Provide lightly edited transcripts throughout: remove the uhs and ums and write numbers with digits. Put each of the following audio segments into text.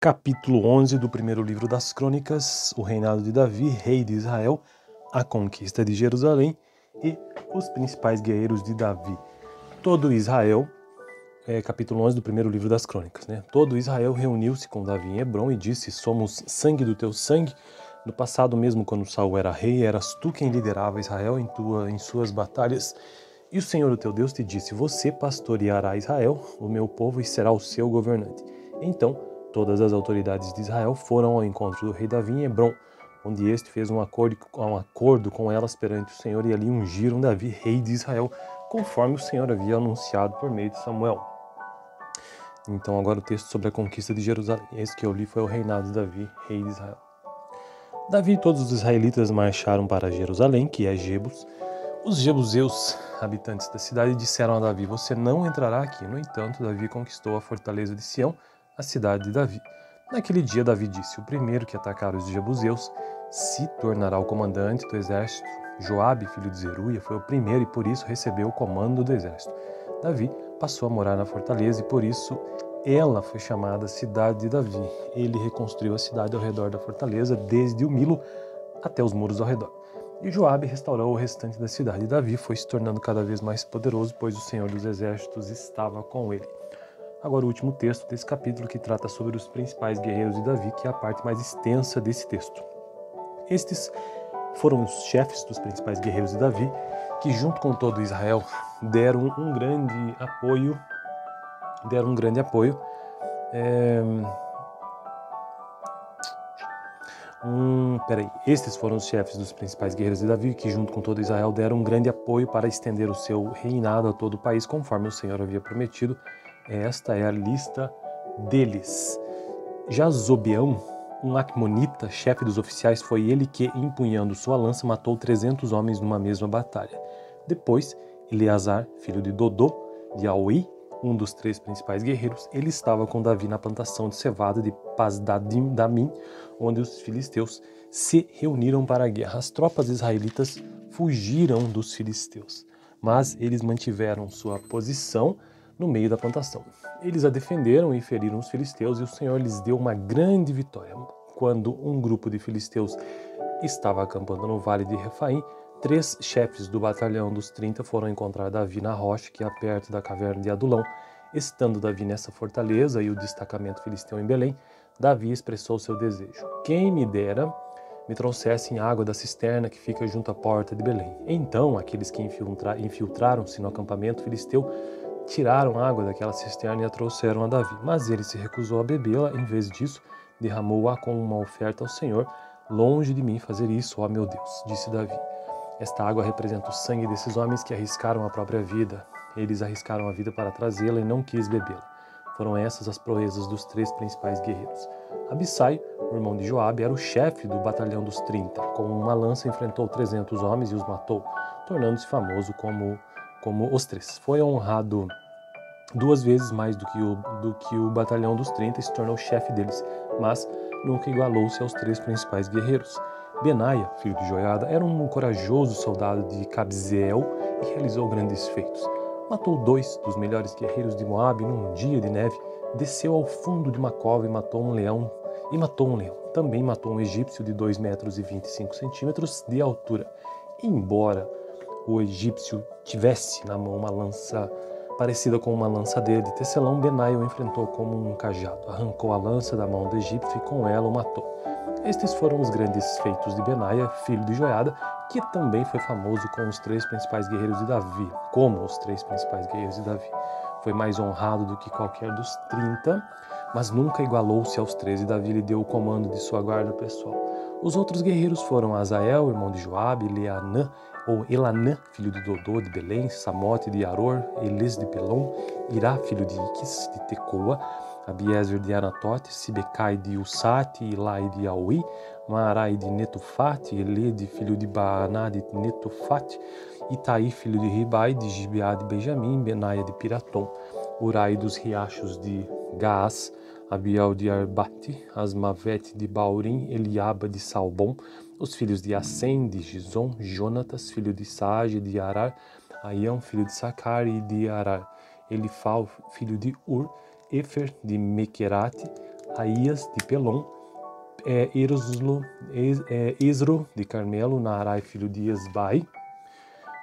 Capítulo 11 do primeiro livro das Crônicas, o reinado de Davi, rei de Israel, a conquista de Jerusalém e os principais guerreiros de Davi. Todo Israel, capítulo 11 do primeiro livro das Crônicas, Todo Israel reuniu-se com Davi em Hebrom e disse: somos sangue do teu sangue. No passado mesmo, quando Saul era rei, eras tu quem liderava Israel em suas batalhas. E o Senhor, o teu Deus, te disse: você pastoreará Israel, o meu povo, e será o seu governante. Então, todas as autoridades de Israel foram ao encontro do rei Davi em Hebrom, onde este fez um acordo com elas perante o Senhor, e ali ungiram Davi, rei de Israel, conforme o Senhor havia anunciado por meio de Samuel. Então agora o texto sobre a conquista de Jerusalém. Esse que eu li foi o reinado de Davi, rei de Israel. Davi e todos os israelitas marcharam para Jerusalém, que é Jebus. Os jebuseus, habitantes da cidade, disseram a Davi: você não entrará aqui. No entanto, Davi conquistou a fortaleza de Sião, a cidade de Davi. Naquele dia, Davi disse: o primeiro que atacar os jebuseus se tornará o comandante do exército. Joabe, filho de Zeruia, foi o primeiro e por isso recebeu o comando do exército. Davi passou a morar na fortaleza e por isso ela foi chamada Cidade de Davi. Ele reconstruiu a cidade ao redor da fortaleza, desde o Milo até os muros ao redor. E Joabe restaurou o restante da cidade. Davi foi se tornando cada vez mais poderoso, pois o Senhor dos Exércitos estava com ele. Agora o último texto desse capítulo, que trata sobre os principais guerreiros de Davi, que é a parte mais extensa desse texto. Estes foram os chefes dos principais guerreiros de Davi, que junto com todo Israel deram um grande apoio. Estes foram os chefes dos principais guerreiros de Davi, que junto com todo Israel deram um grande apoio para estender o seu reinado a todo o país, conforme o Senhor havia prometido. Esta é a lista deles. Jazobeão, um Acmonita, chefe dos oficiais, foi ele que, empunhando sua lança, matou 300 homens numa mesma batalha. Depois, Eleazar, filho de Dodô, de Aui, um dos 3 principais guerreiros, ele estava com Davi na plantação de cevada de Pasdadim-Damim, onde os filisteus se reuniram para a guerra. As tropas israelitas fugiram dos filisteus, mas eles mantiveram sua posição no meio da plantação. Eles a defenderam e feriram os filisteus, e o Senhor lhes deu uma grande vitória. Quando um grupo de filisteus estava acampando no vale de Refaim, 3 chefes do batalhão dos 30 foram encontrar Davi na rocha, que é perto da caverna de Adulão. Estando Davi nessa fortaleza e o destacamento filisteu em Belém, Davi expressou seu desejo: quem me dera me trouxessem água da cisterna que fica junto à porta de Belém. Então aqueles que infiltraram-se no acampamento filisteu tiraram água daquela cisterna e a trouxeram a Davi. Mas ele se recusou a bebê-la. Em vez disso, derramou-a como uma oferta ao Senhor. Longe de mim fazer isso, ó meu Deus, disse Davi. Esta água representa o sangue desses homens que arriscaram a própria vida. Eles arriscaram a vida para trazê-la e não quis bebê-la. Foram essas as proezas dos 3 principais guerreiros. Abissai, o irmão de Joabe, era o chefe do batalhão dos 30. Com uma lança enfrentou 300 homens e os matou, tornando-se famoso como os 3. Foi honrado 2 vezes mais do que o batalhão dos 30 e se tornou chefe deles, mas nunca igualou-se aos 3 principais guerreiros. Benaia, filho de Joiada, era um corajoso soldado de Cabzeel e realizou grandes feitos. Matou 2 dos melhores guerreiros de Moabe num dia de neve, desceu ao fundo de uma cova e matou um leão. Também matou um egípcio de 2 metros e 25 centímetros de altura. Embora o egípcio tivesse na mão uma lança parecida com uma lançadeira de tecelão, Benaia o enfrentou como um cajado. Arrancou a lança da mão do egípcio e com ela o matou. Estes foram os grandes feitos de Benaia, filho de Joiada, que também foi famoso como os 3 principais guerreiros de Davi. Foi mais honrado do que qualquer dos 30, mas nunca igualou-se aos 13. Davi lhe deu o comando de sua guarda pessoal. Os outros guerreiros foram Azael, irmão de Joabe, Elanã, filho de Dodô de Belém, Samote de Aror, Elis de Pelon, Irá, filho de Iques de Tecoa, Abiezer de Anatote, Sibecai de Usate, Ilai de Aui, Maarai de Netofate, Elede, filho de Baaná de Netofate, Itaí, filho de Ribai, de Gibeá de Benjamim, Benaia de Piratom, Urai dos riachos de Gaás, Abiel de Arbate, Asmavete de Baurim, Eliaba de Salbom, os filhos de Assem, de Gizom, Jonatas, filho de Sage, de Arar, Aião, filho de Sacar e de Arar, Elifal, filho de Ur, Efer de Mequerate, Raías de Pelom, Esro de Carmelo, Naarai, filho de Esbai,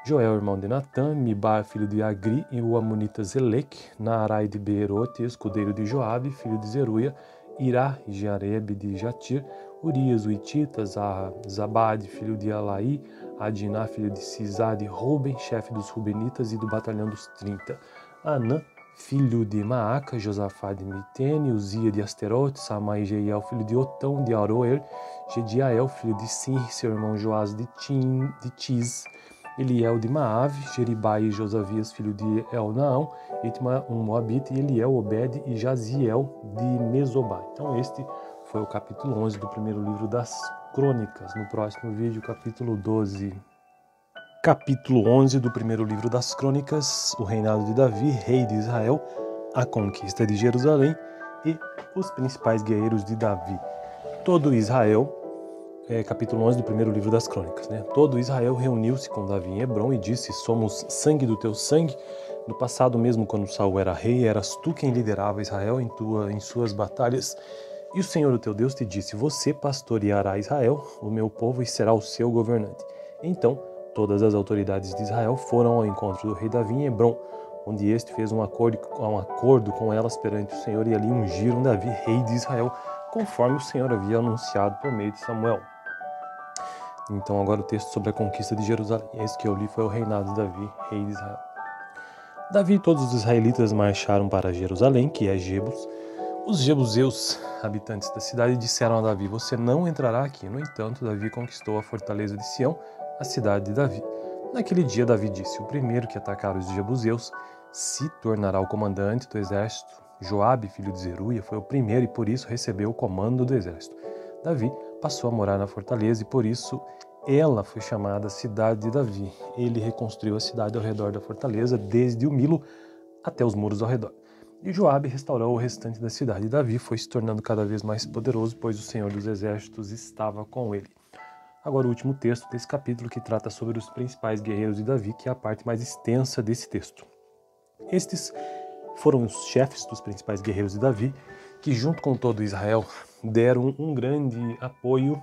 Joel, irmão de Natã, Mibar, filho de Agri, e o amonita Zeleque, Naarai de Beerote, escudeiro de Joabe, filho de Zeruia, Irá e Jareb de Jatir, Urias, o Itita, Zabade, filho de Alaí, Adiná, filho de Cisade, Ruben, chefe dos Rubenitas e do batalhão dos 30, Anã, filho de Maaca, Josafá de Mitene, Uzia de Asterote, Samai e Jeiel, filho de Otão, de Aroer, Gediael, filho de Sinri, seu irmão Joás de Tis, Eliel de Maave, Jeribai e Josavias, filho de Elnaão, Itma, um Moabita, e Eliel, Obed e Jaziel de Mesobai. Então este foi o capítulo 11 do primeiro livro das Crônicas. No próximo vídeo, capítulo 12. Capítulo 11 do primeiro livro das Crônicas, o reinado de Davi, rei de Israel, a conquista de Jerusalém e os principais guerreiros de Davi. Todo Israel, capítulo 11 do primeiro livro das Crônicas, Todo Israel reuniu-se com Davi em Hebrom e disse: somos sangue do teu sangue. No passado mesmo, quando Saul era rei, eras tu quem liderava Israel em suas batalhas. E o Senhor, o teu Deus, te disse: você pastoreará Israel, o meu povo, e será o seu governante. Então, todas as autoridades de Israel foram ao encontro do rei Davi em Hebrom, onde este fez um acordo com elas perante o Senhor, e ali ungiram Davi, rei de Israel, conforme o Senhor havia anunciado por meio de Samuel. Então agora o texto sobre a conquista de Jerusalém. Esse que eu li foi o reinado de Davi, rei de Israel. Davi e todos os israelitas marcharam para Jerusalém, que é Jebus. Os jebuseus, habitantes da cidade, disseram a Davi: você não entrará aqui. No entanto, Davi conquistou a fortaleza de Sião, a cidade de Davi. Naquele dia, Davi disse: o primeiro que atacar os jebuseus se tornará o comandante do exército. Joabe, filho de Zeruia, foi o primeiro e por isso recebeu o comando do exército. Davi passou a morar na fortaleza e por isso ela foi chamada Cidade de Davi. Ele reconstruiu a cidade ao redor da fortaleza, desde o Milo até os muros ao redor. E Joabe restaurou o restante da cidade. Davi foi se tornando cada vez mais poderoso, pois o Senhor dos Exércitos estava com ele. Agora o último texto desse capítulo, que trata sobre os principais guerreiros de Davi, que é a parte mais extensa desse texto. Estes foram os chefes dos principais guerreiros de Davi, que junto com todo Israel deram um grande apoio.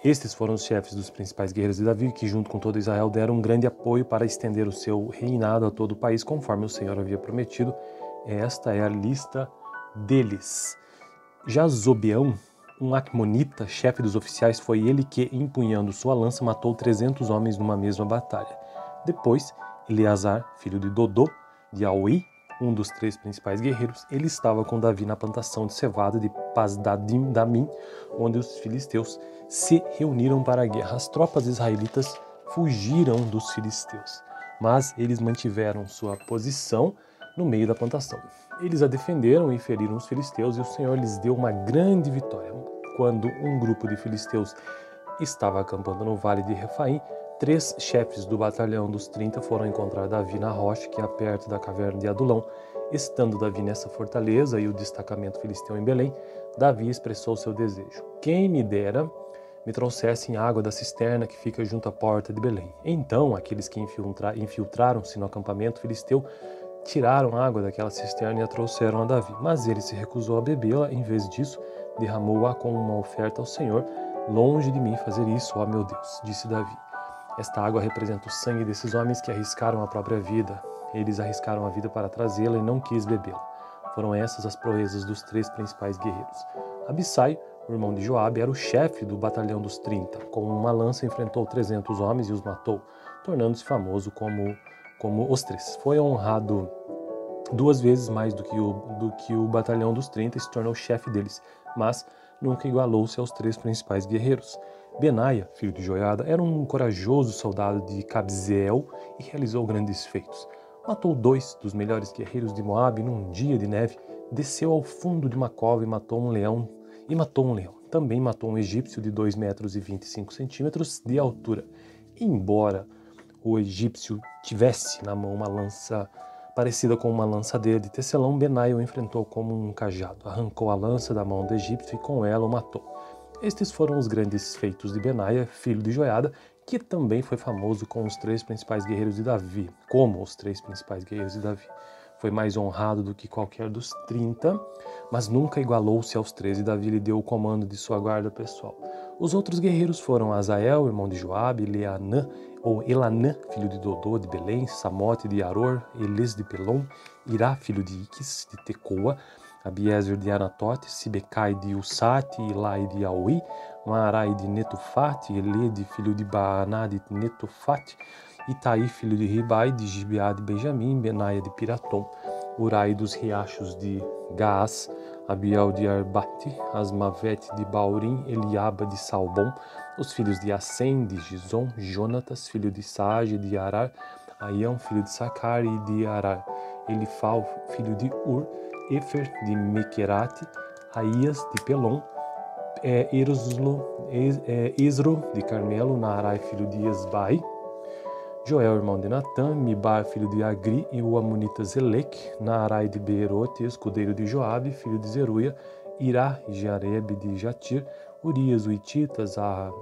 Estes foram os chefes dos principais guerreiros de Davi, que junto com todo Israel deram um grande apoio para estender o seu reinado a todo o país, conforme o Senhor havia prometido. Esta é a lista deles. Jazobeão, um Acmonita, chefe dos oficiais, foi ele que, empunhando sua lança, matou 300 homens numa mesma batalha. Depois, Eleazar, filho de Dodô, de Aui, um dos 3 principais guerreiros, ele estava com Davi na plantação de cevada de Pasdamim, onde os filisteus se reuniram para a guerra. As tropas israelitas fugiram dos filisteus, mas eles mantiveram sua posição no meio da plantação. Eles a defenderam e feriram os filisteus, e o Senhor lhes deu uma grande vitória. Quando um grupo de filisteus estava acampando no vale de Refaim, 3 chefes do batalhão dos 30 foram encontrar Davi na rocha, que é perto da caverna de Adulão. Estando Davi nessa fortaleza e o destacamento filisteu em Belém, Davi expressou seu desejo: quem me dera me trouxessem água da cisterna que fica junto à porta de Belém. Então aqueles que infiltraram-se no acampamento filisteu tiraram água daquela cisterna e a trouxeram a Davi. Mas ele se recusou a bebê-la. Em vez disso, derramou-a como uma oferta ao Senhor. Longe de mim fazer isso, ó meu Deus, disse Davi. Esta água representa o sangue desses homens que arriscaram a própria vida. Eles arriscaram a vida para trazê-la e não quis bebê-la. Foram essas as proezas dos 3 principais guerreiros. Abissai, o irmão de Joabe, era o chefe do batalhão dos 30. Com uma lança enfrentou 300 homens e os matou, tornando-se famoso como os 3. Foi honrado 2 vezes mais do que o batalhão dos 30 e se tornou chefe deles, mas nunca igualou-se aos 3 principais guerreiros. Benaia, filho de Joiada, era um corajoso soldado de Cabzeel e realizou grandes feitos. Matou 2 dos melhores guerreiros de Moabe num dia de neve, desceu ao fundo de uma cova e matou um leão. Também matou um egípcio de 2 metros e 25 centímetros de altura. Embora o egípcio tivesse na mão uma lança parecida com uma lançadeira de tecelão, Benaia o enfrentou como um cajado. Arrancou a lança da mão do egípcio e com ela o matou. Estes foram os grandes feitos de Benaia, filho de Joiada, que também foi famoso com os três principais guerreiros de Davi, como os três principais guerreiros de Davi. Foi mais honrado do que qualquer dos 30, mas nunca igualou-se aos 13. Davi lhe deu o comando de sua guarda pessoal. Os outros guerreiros foram Azael, irmão de Joabe, Elanã, filho de Dodô de Belém, Samote de Aror, Elis de Pelom, Irá, filho de Iques de Tecoa, Abiezer de Anatote, Sibecai de Usate, Ilai de Aui, Maarai de Netofate, Elede, filho de Baaná de Netofate, Itaí, filho de Ribai, de Gibeá de Benjamim, Benaia de Piratom, Urai dos riachos de Gaás, Abiel de Arbate, Asmavete de Baurim, Eliaba de Salbom, os filhos de Assem, de Gizom, Jonatas, filho de Saage, de Arar, Aião, filho de Sacar e de Arar, Elifal, filho de Ur, Efer de Mequerate, Aías de Pelom, Esro de Carmelo, Naarai, filho de Esbai, Joel, irmão de Natã, Mibar, filho de Agri, e o amonita Zeleque, Naarai de Beerote, escudeiro de Joabe, filho de Zeruia, Irá e Jareb de Jatir, Urias, o Itita,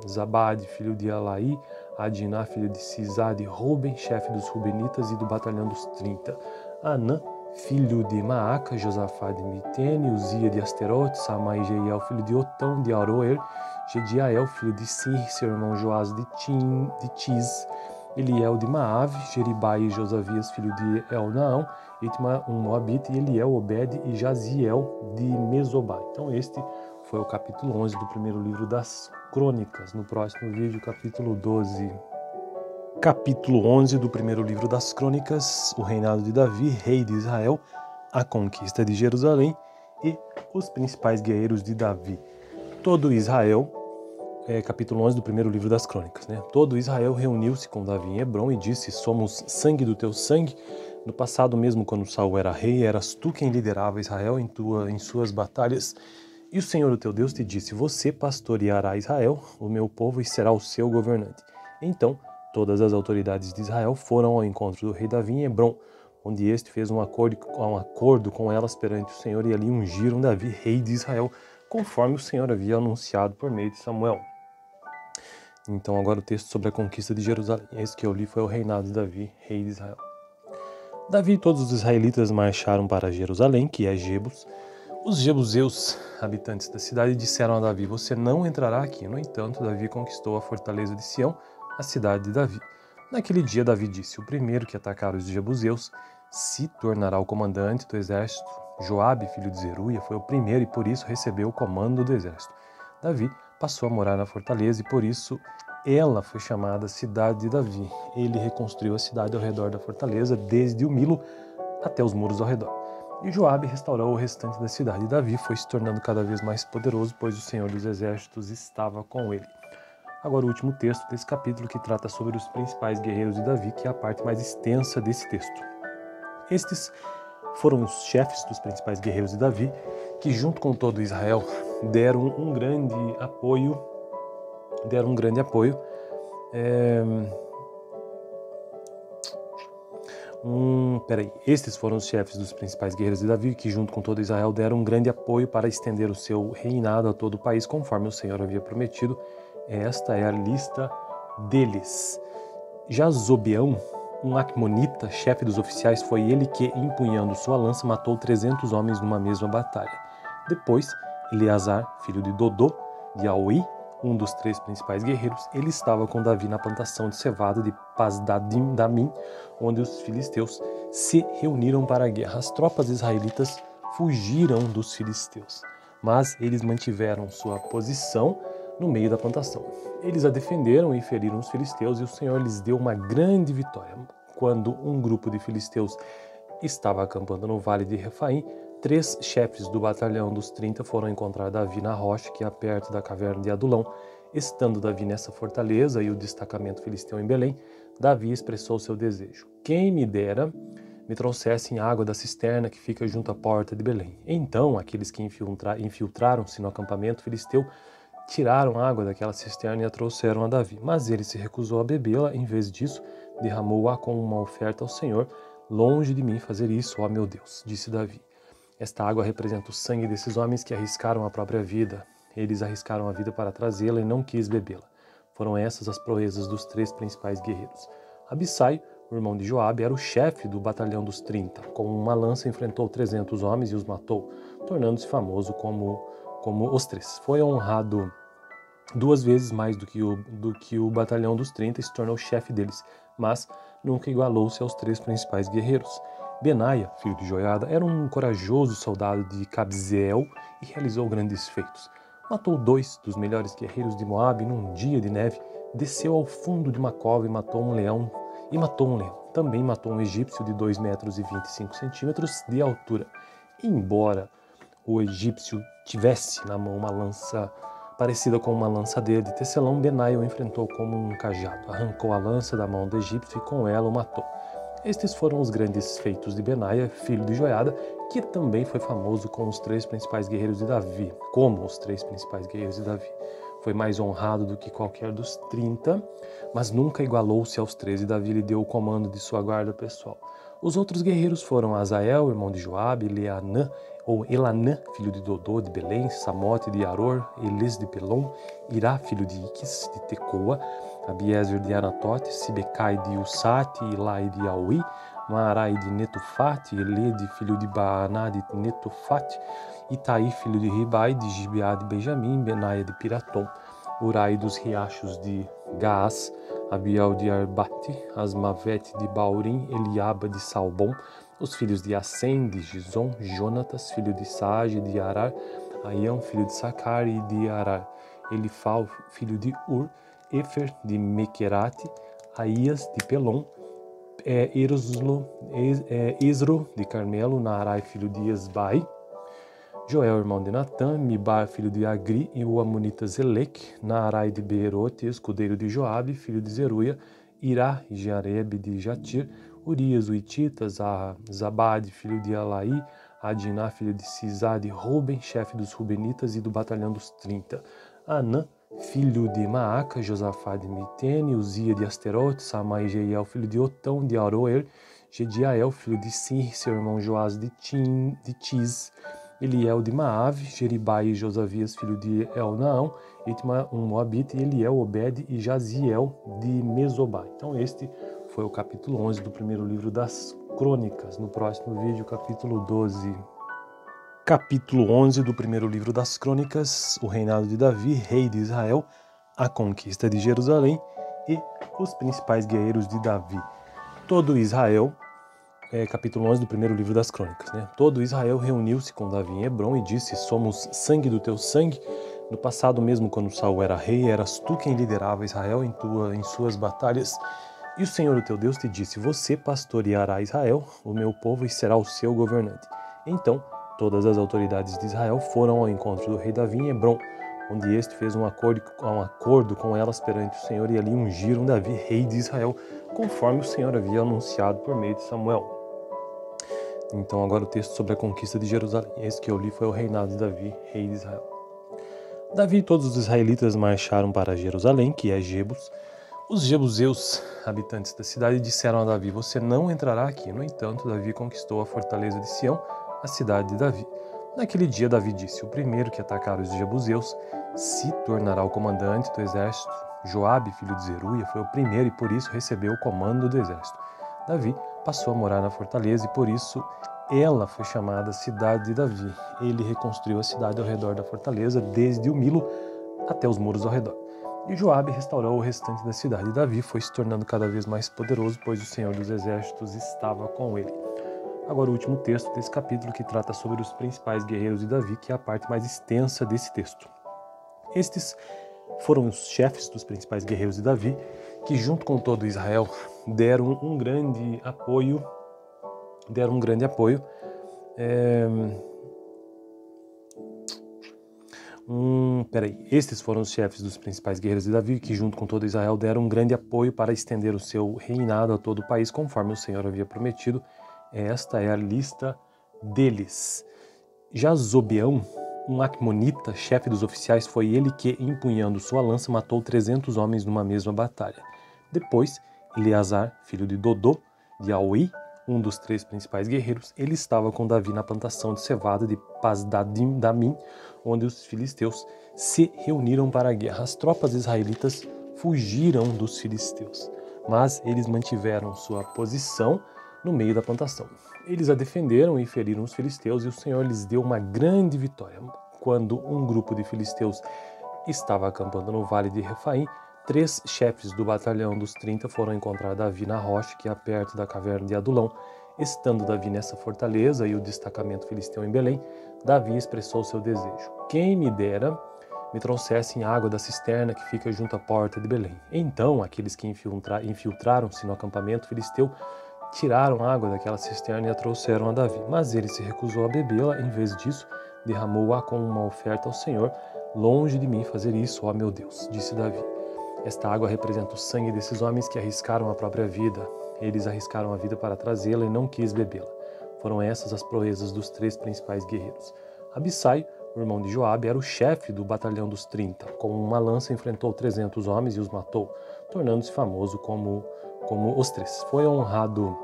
Zabade, filho de Alaí, Adiná, filho de Cisá, de Ruben, chefe dos Rubenitas e do batalhão dos 30, Anã, filho de Maaca, Josafá de Mitene, Uzia de Asterote, Samai e Jeiel, filho de Otão, de Aroer, Gediael, filho de Sir, seu irmão Joás de Tis, Eliel de Maave, Jeribai e Josavias, filho de Elnaão, Itma, um Moabita, e Eliel, Obed e Jaziel de Mesobai. Então este foi o capítulo 11 do primeiro livro das Crônicas. No próximo vídeo, capítulo 12. Capítulo 11 do primeiro livro das Crônicas, o reinado de Davi, rei de Israel, a conquista de Jerusalém e os principais guerreiros de Davi. Todo Israel, capítulo 11 do primeiro livro das Crônicas, né? Todo Israel reuniu-se com Davi em Hebrom e disse: somos sangue do teu sangue. No passado mesmo, quando Saul era rei, eras tu quem liderava Israel em suas batalhas. E o Senhor, o teu Deus, te disse: você pastoreará Israel, o meu povo, e será o seu governante. Então, todas as autoridades de Israel foram ao encontro do rei Davi em Hebrom, onde este fez um acordo com elas perante o Senhor, e ali ungiram Davi, rei de Israel, conforme o Senhor havia anunciado por meio de Samuel. Então agora o texto sobre a conquista de Jerusalém. Esse que eu li foi o reinado de Davi, rei de Israel. Davi e todos os israelitas marcharam para Jerusalém, que é Jebus. Os jebuseus, habitantes da cidade, disseram a Davi: você não entrará aqui. No entanto, Davi conquistou a fortaleza de Sião, a cidade de Davi. Naquele dia, Davi disse: o primeiro que atacar os jebuseus se tornará o comandante do exército. Joabe, filho de Zeruia, foi o primeiro e por isso recebeu o comando do exército. Davi passou a morar na fortaleza e por isso ela foi chamada Cidade de Davi. Ele reconstruiu a cidade ao redor da fortaleza, desde o Milo até os muros ao redor. E Joabe restaurou o restante da cidade. Davi foi se tornando cada vez mais poderoso, pois o Senhor dos Exércitos estava com ele. Agora o último texto desse capítulo, que trata sobre os principais guerreiros de Davi, que é a parte mais extensa desse texto. Estes foram os chefes dos principais guerreiros de Davi, que junto com todo Israel deram um grande apoio. Estes foram os chefes dos principais guerreiros de Davi, que junto com todo Israel deram um grande apoio para estender o seu reinado a todo o país, conforme o Senhor havia prometido. Esta é a lista deles. Jazobeão, um Acmonita, chefe dos oficiais, foi ele que, empunhando sua lança, matou 300 homens numa mesma batalha. Depois, Eleazar, filho de Dodô, de Aui, um dos três principais guerreiros, ele estava com Davi na plantação de cevada de Pasdadim-Damim, onde os filisteus se reuniram para a guerra. As tropas israelitas fugiram dos filisteus, mas eles mantiveram sua posição no meio da plantação. Eles a defenderam e feriram os filisteus, e o Senhor lhes deu uma grande vitória. Quando um grupo de filisteus estava acampando no vale de Refaim, 3 chefes do batalhão dos 30 foram encontrar Davi na rocha, que é perto da caverna de Adulão. Estando Davi nessa fortaleza e o destacamento filisteu em Belém, Davi expressou seu desejo: quem me dera me trouxessem água da cisterna que fica junto à porta de Belém. Então aqueles que infiltraram-se no acampamento filisteu tiraram água daquela cisterna e a trouxeram a Davi. Mas ele se recusou a bebê-la. Em vez disso, derramou-a como uma oferta ao Senhor. Longe de mim fazer isso, ó meu Deus, disse Davi. Esta água representa o sangue desses homens que arriscaram a própria vida. Eles arriscaram a vida para trazê-la e não quis bebê-la. Foram essas as proezas dos 3 principais guerreiros. Abissai, o irmão de Joabe, era o chefe do batalhão dos 30. Com uma lança enfrentou 300 homens e os matou, tornando-se famoso como os 3. Foi honrado 2 vezes mais do que o batalhão dos 30 e se tornou chefe deles, mas nunca igualou-se aos 3 principais guerreiros. Benaia, filho de Joiada, era um corajoso soldado de Cabzeel e realizou grandes feitos. Matou 2 dos melhores guerreiros de Moabe num dia de neve, desceu ao fundo de uma cova e matou um leão. Também matou um egípcio de 2 metros e 25 centímetros de altura. Embora o egípcio tivesse na mão uma lança parecida com uma lançadeira de tecelão, Benaia o enfrentou como um cajado. Arrancou a lança da mão do egípcio e com ela o matou. Estes foram os grandes feitos de Benaia, filho de Joiada, que também foi famoso como os 3 principais guerreiros de Davi. Foi mais honrado do que qualquer dos 30, mas nunca igualou-se aos 13. Davi lhe deu o comando de sua guarda pessoal. Os outros guerreiros foram Azael, irmão de Joabe, Elanã, filho de Dodô de Belém, Samote de Aror, Elis de Pelom, Irá, filho de Iques de Tecoa, Abiezer de Anatote, Sibecai de Usate, Ilai de Aui, Maarai de Netofate, Elede, filho de Baaná de Netofate, Itaí, filho de Ribai, de Gibeá de Benjamim, Benaia de Piratom, Urai dos riachos de Gaás, Abiel de Arbate, Asmavete de Baurim, Eliaba de Salbom, os filhos de Assem, de Gizom, Jonatas, filho de Saage, de Arar, Aião, filho de Sacar e de Arar, Elifal, filho de Ur, Efer de Mequerate, Aías de Pelom, Esro de Carmelo, Naarai, filho de Esbai, Joel, irmão de Natã, Mibar, filho de Agri, e o amonita Zelec, Naarai de Beerote, escudeiro de Joabe, filho de Zeruia, Irá e Jareb de Jatir, Urias, o Itita, Zabade, filho de Alaí, Adiná, filho de Cisá, de Ruben, chefe dos Rubenitas e do batalhão dos 30, Anã, filho de Maaca, Josafá de Mitene, Uzia de Asterote, Samai e Jeiel, filho de Otão, de Aroer, Gediael, filho de Sinri, seu irmão Joás de Tis, Eliel de Maave, Jeribai e Josavias, filho de Elnaão, Itma, um Moabita, e Eliel, Obed e Jaziel de Mesobá. Então este foi o capítulo 11 do primeiro livro das Crônicas. No próximo vídeo, capítulo 12. Capítulo 11 do primeiro livro das Crônicas, o reinado de Davi, rei de Israel, a conquista de Jerusalém e os principais guerreiros de Davi. Todo Israel, capítulo 11 do primeiro livro das Crônicas, né? Todo Israel reuniu-se com Davi em Hebrom e disse: somos sangue do teu sangue. No passado mesmo, quando Saul era rei, eras tu quem liderava Israel em suas batalhas. E o Senhor, o teu Deus, te disse: você pastoreará Israel, o meu povo, e será o seu governante. Então, todas as autoridades de Israel foram ao encontro do rei Davi em Hebrom, onde este fez um acordo com elas perante o Senhor, e ali ungiram Davi, rei de Israel, conforme o Senhor havia anunciado por meio de Samuel. Então agora o texto sobre a conquista de Jerusalém. Esse que eu li foi o reinado de Davi, rei de Israel. Davi e todos os israelitas marcharam para Jerusalém, que é Jebus. Os jebuseus, habitantes da cidade, disseram a Davi: você não entrará aqui. No entanto, Davi conquistou a fortaleza de Sião, a cidade de Davi. Naquele dia, Davi disse: o primeiro que atacar os jebuseus se tornará o comandante do exército. Joabe, filho de Zeruia, foi o primeiro e por isso recebeu o comando do exército. Davi passou a morar na fortaleza e por isso ela foi chamada Cidade de Davi. Ele reconstruiu a cidade ao redor da fortaleza, desde o Milo até os muros ao redor. E Joabe restaurou o restante da cidade. Davi foi se tornando cada vez mais poderoso, pois o Senhor dos Exércitos estava com ele. Agora o último texto desse capítulo, que trata sobre os principais guerreiros de Davi, que é a parte mais extensa desse texto. Estes foram os chefes dos principais guerreiros de Davi, que junto com todo Israel deram um grande apoio. Estes foram os chefes dos principais guerreiros de Davi, que junto com todo Israel deram um grande apoio para estender o seu reinado a todo o país, conforme o Senhor havia prometido. Esta é a lista deles. Jazobeão, um Acmonita, chefe dos oficiais, foi ele que, empunhando sua lança, matou 300 homens numa mesma batalha. Depois, Eleazar, filho de Dodô, de Aui, um dos 3 principais guerreiros, ele estava com Davi na plantação de cevada de Pasdamim, onde os filisteus se reuniram para a guerra. As tropas israelitas fugiram dos filisteus, mas eles mantiveram sua posição no meio da plantação. Eles a defenderam e feriram os filisteus, e o Senhor lhes deu uma grande vitória. Quando um grupo de filisteus estava acampando no vale de Refaim, 3 chefes do batalhão dos 30 foram encontrar Davi na rocha que é perto da caverna de Adulão. Estando Davi nessa fortaleza e o destacamento filisteu em Belém, Davi expressou seu desejo: quem me dera me trouxessem água da cisterna que fica junto à porta de Belém. Então aqueles que infiltraram-se no acampamento filisteu tiraram água daquela cisterna e a trouxeram a Davi. Mas ele se recusou a bebê-la. Em vez disso, derramou-a como uma oferta ao Senhor. Longe de mim fazer isso, ó meu Deus, disse Davi. Esta água representa o sangue desses homens que arriscaram a própria vida. Eles arriscaram a vida para trazê-la e não quis bebê-la. Foram essas as proezas dos 3 principais guerreiros. Abissai, o irmão de Joabe, era o chefe do batalhão dos 30. Com uma lança enfrentou 300 homens e os matou, tornando-se famoso como os 3. Foi honrado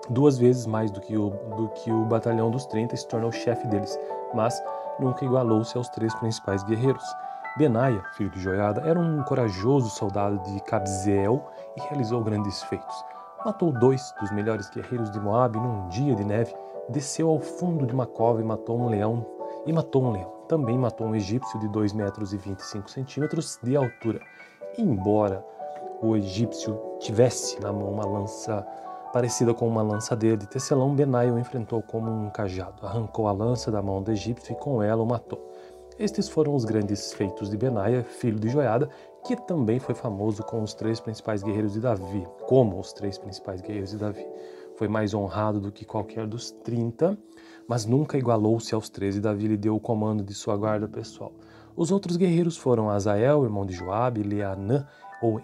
2 vezes mais do que o batalhão dos 30 e se tornou chefe deles, mas nunca igualou-se aos 3 principais guerreiros. Benaia, filho de Joiada, era um corajoso soldado de Cabzeel e realizou grandes feitos. Matou 2 dos melhores guerreiros de Moabe num dia de neve, desceu ao fundo de uma cova e matou um leão. Também matou um egípcio de 2 metros e 25 centímetros de altura. Embora o egípcio tivesse na mão uma lança parecida com uma lançadeira de tecelão, Benaia o enfrentou como um cajado. Arrancou a lança da mão do egípcio e com ela o matou. Estes foram os grandes feitos de Benaia, filho de Joiada, que também foi famoso com os 3 principais guerreiros de Davi, Foi mais honrado do que qualquer dos 30, mas nunca igualou-se aos 13. Davi lhe deu o comando de sua guarda pessoal. Os outros guerreiros foram Azael, irmão de Joabe,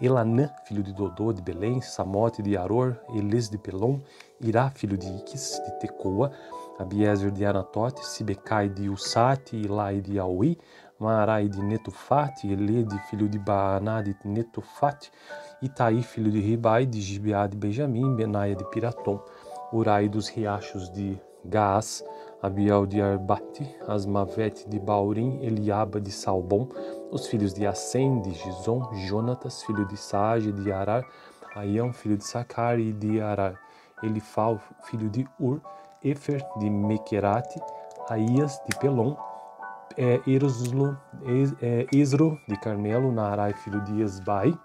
Elanã, filho de Dodô de Belém, Samote de Aror, Elis de Pelom, Irá, filho de Iques de Tecoa, Abiezer de Anatote, Sibecai de Usate, Ilai de Aui, Maarai de Netufate, Elede, filho de Baaná de Netufate, Itaí, filho de Ribai, de Gibeá de Benjamim, Benaia de Piratom, Urai dos riachos de Gaás, Abiel de Arbate, Asmavete de Baurim, Eliaba de Salbom, os filhos de Assem, de Gizom, Jonatas, filho de Saage, de Arar, Aião, filho de Sacar e de Arar, Elifal, filho de Ur, Efer de Mequerate, Aías de Pelom, Esro de Carmelo, Naarai, filho de Esbai,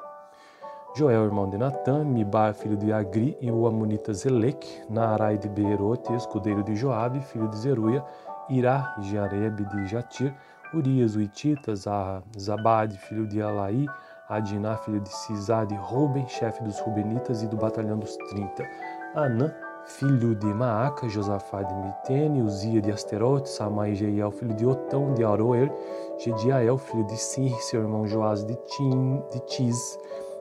Joel, irmão de Natã, Mibar, filho de Agri, e o amonita Zeleque, Naarai de Beerote, escudeiro de Joabe, filho de Zeruia, Irá e Jareb de Jatir, Urias, o Ititas, Zabade, filho de Alaí, Adiná, filho de Cisá de Ruben, chefe dos Rubenitas e do batalhão dos 30, Anã, filho de Maaca, Josafá de Mitene, Uzia de Asterote, Samai e Jeiel, filho de Otão, de Aroer, Gediael, filho de Sir, seu irmão Joás de Tis,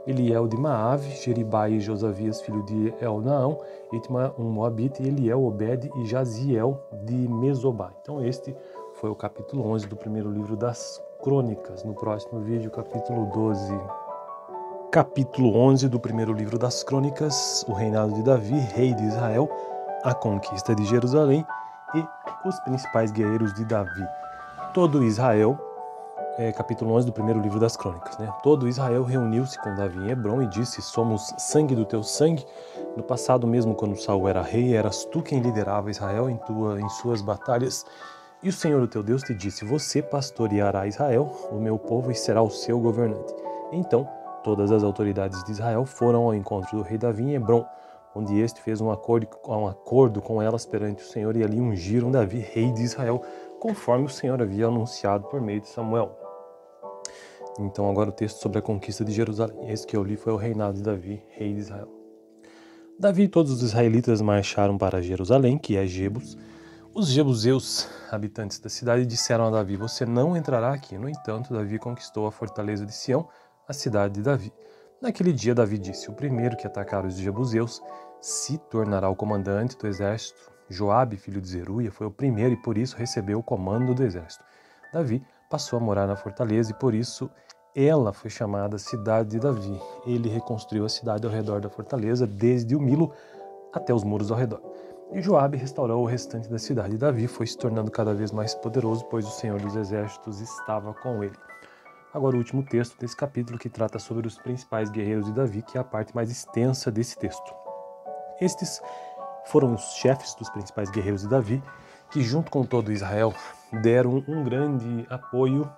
Eliel de Maave, Jeribai e Josavias, filho de Elnaão, Itma, um Moabita, e Eliel, Obed e Jaziel de Mesobá. Então este foi o capítulo 11 do primeiro livro das Crônicas. No próximo vídeo, capítulo 12. Capítulo 11 do primeiro livro das Crônicas, o reinado de Davi, rei de Israel, a conquista de Jerusalém e os principais guerreiros de Davi. Todo Israel, capítulo 11 do primeiro livro das Crônicas, Todo Israel reuniu-se com Davi em Hebrom e disse: somos sangue do teu sangue. No passado mesmo, quando Saul era rei, eras tu quem liderava Israel em suas batalhas. E o Senhor, o teu Deus, te disse: você pastoreará Israel, o meu povo, e será o seu governante. Então, todas as autoridades de Israel foram ao encontro do rei Davi em Hebrom, onde este fez um acordo com elas perante o Senhor, e ali ungiram Davi, rei de Israel, conforme o Senhor havia anunciado por meio de Samuel. Então agora o texto sobre a conquista de Jerusalém. Esse que eu li foi o reinado de Davi, rei de Israel. Davi e todos os israelitas marcharam para Jerusalém, que é Jebus. Os jebuseus, habitantes da cidade, disseram a Davi: você não entrará aqui. No entanto, Davi conquistou a fortaleza de Sião, a cidade de Davi. Naquele dia, Davi disse: o primeiro que atacar os jebuseus se tornará o comandante do exército. Joabe, filho de Zeruia, foi o primeiro e por isso recebeu o comando do exército. Davi passou a morar na fortaleza e por isso ela foi chamada Cidade de Davi. Ele reconstruiu a cidade ao redor da fortaleza, desde o Milo até os muros ao redor. E Joabe restaurou o restante da cidade. Davi foi se tornando cada vez mais poderoso, pois o Senhor dos Exércitos estava com ele. Agora o último texto desse capítulo, que trata sobre os principais guerreiros de Davi, que é a parte mais extensa desse texto. Estes foram os chefes dos principais guerreiros de Davi, que junto com todo Israel deram um grande apoio.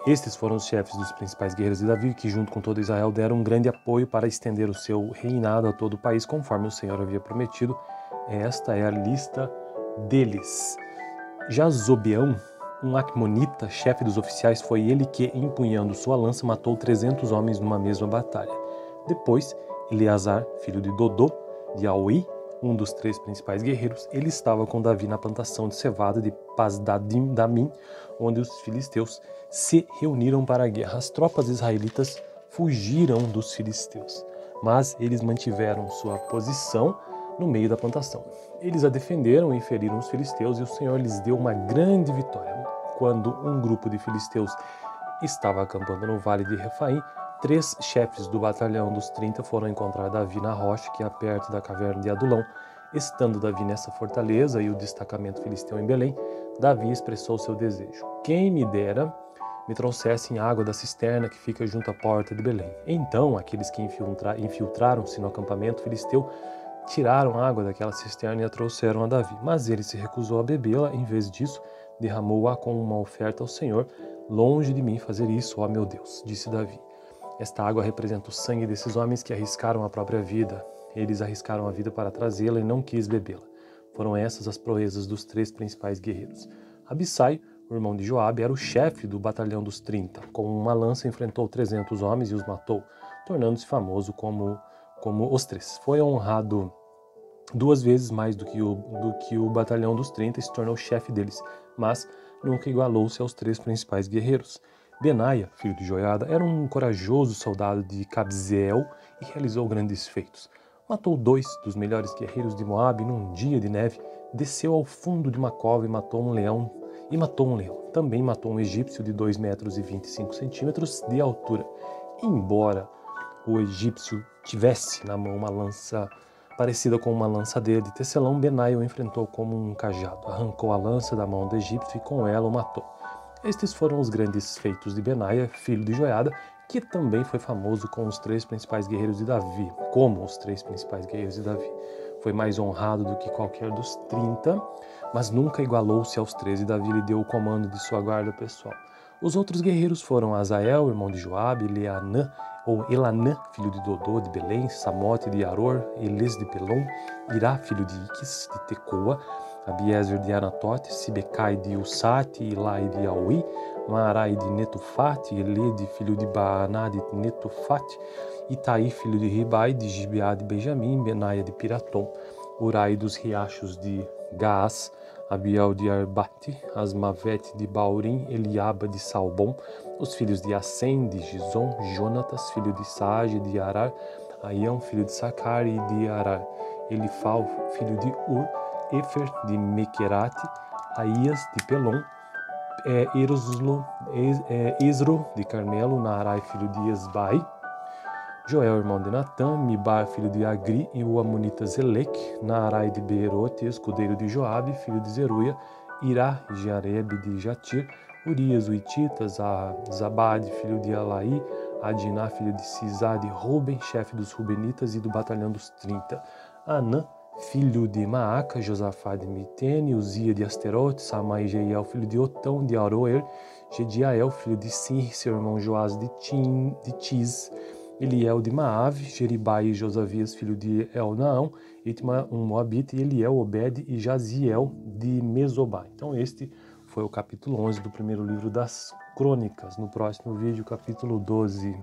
Estes foram os chefes dos principais guerreiros de Davi, que junto com todo Israel deram um grande apoio para estender o seu reinado a todo o país, conforme o Senhor havia prometido. Esta é a lista deles. Jazobeão, um Acmonita, chefe dos oficiais, foi ele que, empunhando sua lança, matou 300 homens numa mesma batalha. Depois, Eleazar, filho de Dodô, de Aui, um dos 3 principais guerreiros, ele estava com Davi na plantação de cevada de Pasdamim, onde os filisteus se reuniram para a guerra. As tropas israelitas fugiram dos filisteus, mas eles mantiveram sua posição no meio da plantação. Eles a defenderam e feriram os filisteus, e o Senhor lhes deu uma grande vitória. Quando um grupo de filisteus estava acampando no vale de Refaim, 3 chefes do batalhão dos 30 foram encontrar Davi na rocha, que é perto da caverna de Adulão. Estando Davi nessa fortaleza e o destacamento filisteu em Belém, Davi expressou seu desejo: quem me dera me trouxessem água da cisterna que fica junto à porta de Belém. Então aqueles que infiltraram-se no acampamento filisteu tiraram água daquela cisterna e a trouxeram a Davi. Mas ele se recusou a bebê-la. Em vez disso, derramou-a como uma oferta ao Senhor. Longe de mim fazer isso, ó meu Deus, disse Davi. Esta água representa o sangue desses homens que arriscaram a própria vida. Eles arriscaram a vida para trazê-la e não quis bebê-la. Foram essas as proezas dos 3 principais guerreiros. Abissai, o irmão de Joabe, era o chefe do batalhão dos 30. Com uma lança enfrentou 300 homens e os matou, tornando-se famoso como os 3. Foi honrado 2 vezes mais do que o batalhão dos 30 e se tornou chefe deles, mas nunca igualou-se aos 3 principais guerreiros. Benaia, filho de Joiada, era um corajoso soldado de Cabzeel e realizou grandes feitos. Matou 2 dos melhores guerreiros de Moabe num dia de neve, desceu ao fundo de uma cova e matou um leão. Também matou um egípcio de 2 metros e 25 centímetros de altura. Embora o egípcio tivesse na mão uma lança parecida com uma lançadeira de tecelão, Benaia o enfrentou como um cajado. Arrancou a lança da mão do egípcio e com ela o matou. Estes foram os grandes feitos de Benaia, filho de Joiada, que também foi famoso como os 3 principais guerreiros de Davi. Foi mais honrado do que qualquer dos 30, mas nunca igualou-se aos 13. Davi lhe deu o comando de sua guarda pessoal. Os outros guerreiros foram Azael, irmão de Joabe, Elanã, filho de Dodô, de Belém, Samote de Aror, Eles de Pelom, Irá, filho de Iques, de Tecoa, Abiezer de Anatote, Sibecai de Usate, Ilai de Aui, Maarai de Netufate, Elede, filho de Baaná de Netufate, Itaí, filho de Ribai, de Gibeá de Benjamim, Benaia de Piratom, Urai dos riachos de Gaás, Abiel de Arbate, Asmavete de Baurim, Eliaba de Salbom, os filhos de Assem, de Gizom, Jonatas, filho de Saage, de Arar, Aião, filho de Sacar e de Arar, Elifal, filho de Ur, Efer de Mequerate, Aías de Pelom, Esro de Carmelo, Naarai, filho de Esbai, Joel, irmão de Natã, Mibar, filho de Agri, e o amonita Zeleque, Naarai de Beerote, escudeiro de Joabe, filho de Zeruia, Irá, Jareb de Jatir, Urias, o Ititas, Zabade, filho de Alaí, Adiná, filho de Cisá, de Ruben, chefe dos Rubenitas e do batalhão dos 30, Anã, filho de Maaca, Josafá de Mitene, Uzia de Asterote, Samai e Jeiel, filho de Otão, de Aroer, Gediael, filho de Sinri, seu irmão Joás de Tis, Eliel de Maave, Jeribai e Josavias, filho de Elnaão, Itma, um Moabita, e Eliel, Obed e Jaziel de Mesobá. Então este foi o capítulo 11 do primeiro livro das Crônicas. No próximo vídeo, capítulo 12.